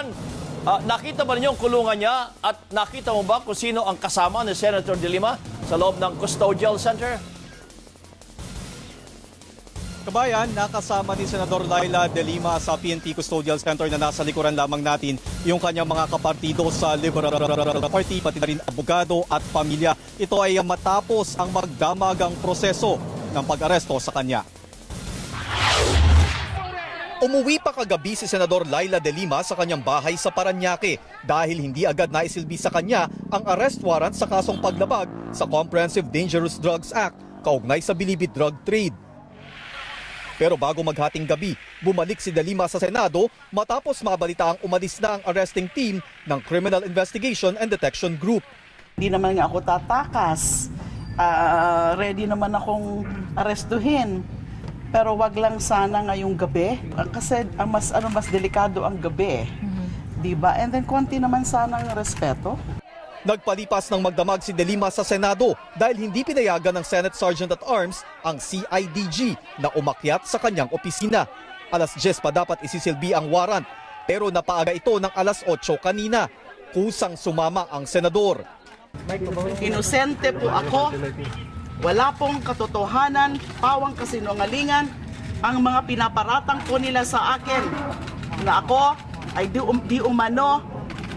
Kabayan, nakita ba ninyo ang kulungan niya at nakita mo ba kung sino ang kasama ni Senator De Lima sa loob ng Custodial Center? Kabayan, nakasama ni Senador Laila De Lima sa PNP Custodial Center na nasa likuran lamang natin yung kanyang mga kapartido sa Liberal Party, pati na rin abogado at pamilya. Ito ay matapos ang magdamagang proseso ng pag-aresto sa kanya. Umuwi pa kagabi si Senador Laila De Lima sa kanyang bahay sa Parañaque dahil hindi agad naisilbi sa kanya ang arrest warrant sa kasong paglabag sa Comprehensive Dangerous Drugs Act kaugnay sa Bilibid drug trade. Pero bago maghating gabi, bumalik si De Lima sa Senado matapos mabalita ang umalis na ang arresting team ng Criminal Investigation and Detection Group. Hindi naman nga ako tatakas. Ready naman akong arestuhin. Pero wag lang sana ngayong gabi kasi mas delikado ang gabi. Diba? And then konti naman sana ang respeto. Nagpalipas ng magdamag si De Lima sa Senado dahil hindi pinayagan ng Senate Sergeant at Arms ang CIDG na umakyat sa kanyang opisina. Alas 10 pa dapat isisilbi ang warrant pero napaaga ito ng alas 8 kanina. Kusang sumama ang senador. Inosente po ako. Wala pong katotohanan, pawang kasinungalingan ang mga pinaparatang po nila sa akin na ako ay di umano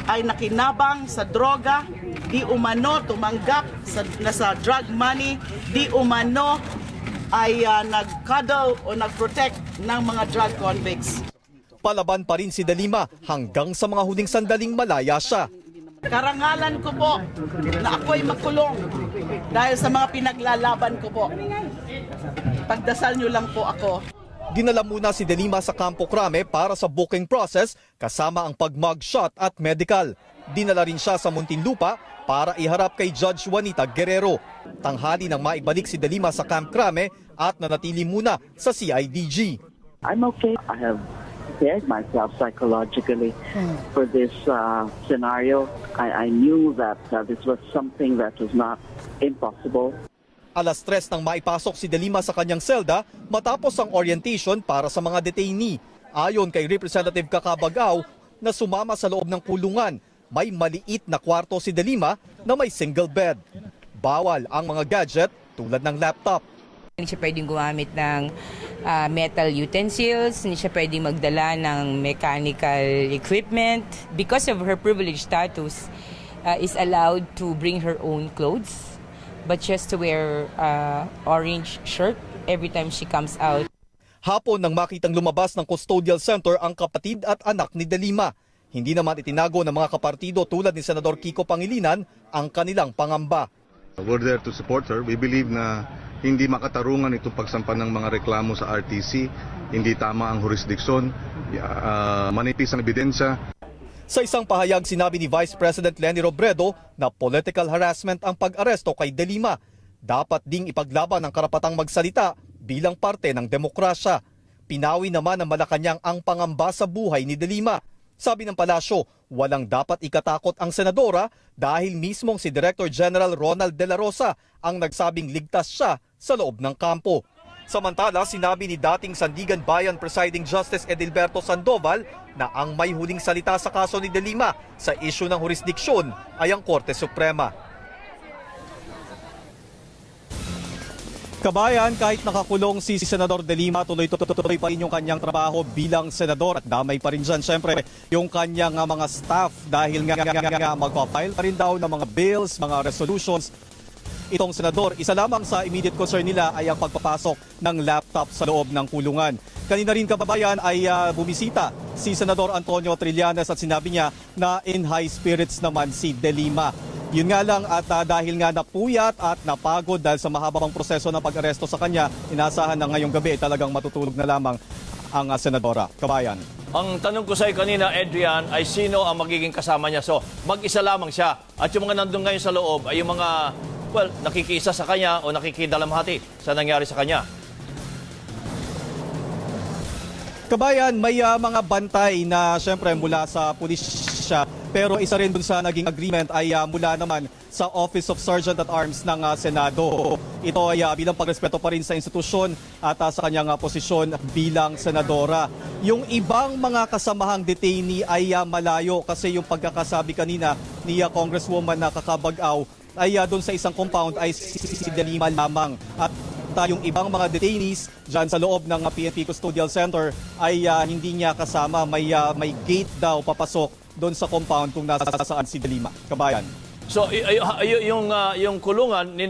ay nakinabang sa droga, di umano tumanggap sa drug money, di umano ay nag-cuddle o nag-protect ng mga drug convicts. Palaban pa rin si De Lima hanggang sa mga huling sandaling malaya siya. Karangalan ko po na ako'y makulong dahil sa mga pinaglalaban ko po. Pagdasal niyo lang po ako. Dinala muna si De Lima sa Campo Crame para sa booking process kasama ang pag-mugshot at medical. Dinala rin siya sa Muntinlupa para iharap kay Judge Juanita Guerrero. Tanghali nang maibalik si De Lima sa Camp Crame at nanatili muna sa CIDG. I'm okay. I have prepared myself psychologically for this scenario. I knew that this was something that was not impossible. Alas 3 nang maipasok si De Lima sa kanyang selda matapos ang orientation para sa mga detainee. Ayon kay Representative Kakabagaw na sumama sa loob ng kulungan, may maliit na kwarto si De Lima na may single bed. Bawal ang mga gadget tulad ng laptop. Hindi siya pwedeng gumamit ng metal utensils, hindi siya pwedeng magdala ng mechanical equipment. Because of her privileged status, is allowed to bring her own clothes, but just to wear orange shirt every time she comes out. Hapon nang makitang lumabas ng Custodial Center ang kapatid at anak ni De Lima. Hindi naman itinago ng mga kapartido tulad ni Senador Kiko Pangilinan ang kanilang pangamba. We're there to support her. We believe na hindi makatarungan itong pagsampa ng mga reklamo sa RTC. Hindi tama ang jurisdiksyon. Manipis ang ebidensya. Sa isang pahayag, sinabi ni Vice President Leni Robredo na political harassment ang pag-aresto kay De Lima. Dapat ding ipaglaban ang karapatang magsalita bilang parte ng demokrasya. Pinawi naman ng Malacanang ang pangamba sa buhay ni De Lima. Sabi ng palasyo, walang dapat ikatakot ang senadora dahil mismong si Director General Ronald De La Rosa ang nagsabing ligtas siya sa loob ng kampo. Samantala, sinabi ni dating Sandigan Bayan Presiding Justice Edilberto Sandoval na ang may huling salita sa kaso ni De Lima sa isyu ng jurisdiksyon ay ang Korte Suprema. Kabayan, kahit nakakulong si Senador De Lima, tuloy-tuloy pa rin yung kanyang trabaho bilang senador at damay pa rin dyan siyempre yung kanyang mga staff dahil nga magpa-file pa rin daw ng mga bills, mga resolutions. Itong senador, isa lamang sa immediate concern nila ay ang pagpapasok ng laptop sa loob ng kulungan. Kanina rin kababayan ay bumisita si Senador Antonio Trillanes at sinabi niya na in high spirits naman si De Lima. Yun nga lang at dahil nga napuyat at napagod dahil sa mahabang proseso ng pag-aresto sa kanya, inaasahan na ngayong gabi talagang matutulog na lamang ang senadora. Kabayan. Ang tanong ko sa iyo kanina, Adrian, ay sino ang magiging kasama niya? So, mag-isa lamang siya. At yung mga nandun ngayon sa loob ay yung mga nakikiisa sa kanya o nakikidalamhati sa nangyari sa kanya. Kabayan, may mga bantay na syempre mula sa pulisya, pero isa rin dun sa naging agreement ay mula naman sa Office of Sergeant at Arms ng Senado. Ito ay bilang pagrespeto pa rin sa institusyon at sa kanyang posisyon bilang senadora. Yung ibang mga kasamahang detainee ay malayo kasi yung pagkakasabi kanina ni Congresswoman na Kakabag-aw ay doon sa isang compound ay si Delima lamang. At yung ibang mga detainees dyan sa loob ng PNP Custodial Center ay hindi niya kasama. May gate daw papasok doon sa compound kung nasaan si Delima. Kabayan. So, yung kulungan ni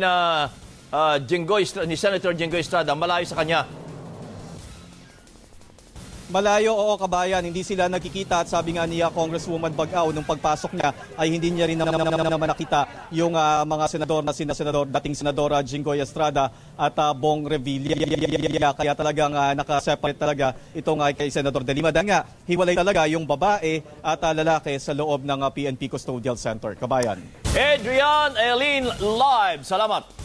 Senator Jinggoy Estrada, malayo sa kanya. Malayo, oo, kabayan. Hindi sila nagkikita at sabi nga niya Congresswoman Bag-aw nung pagpasok niya ay hindi niya rin naman nakita yung mga senador na dating senadora Jinggoy Estrada at Bong Revilla. Kaya talagang nakaseparate talaga itong kay Senador De Lima. Dahil nga, hiwalay talaga yung babae at lalaki sa loob ng PNP Custodial Center. Kabayan. Adrian Eileen live. Salamat.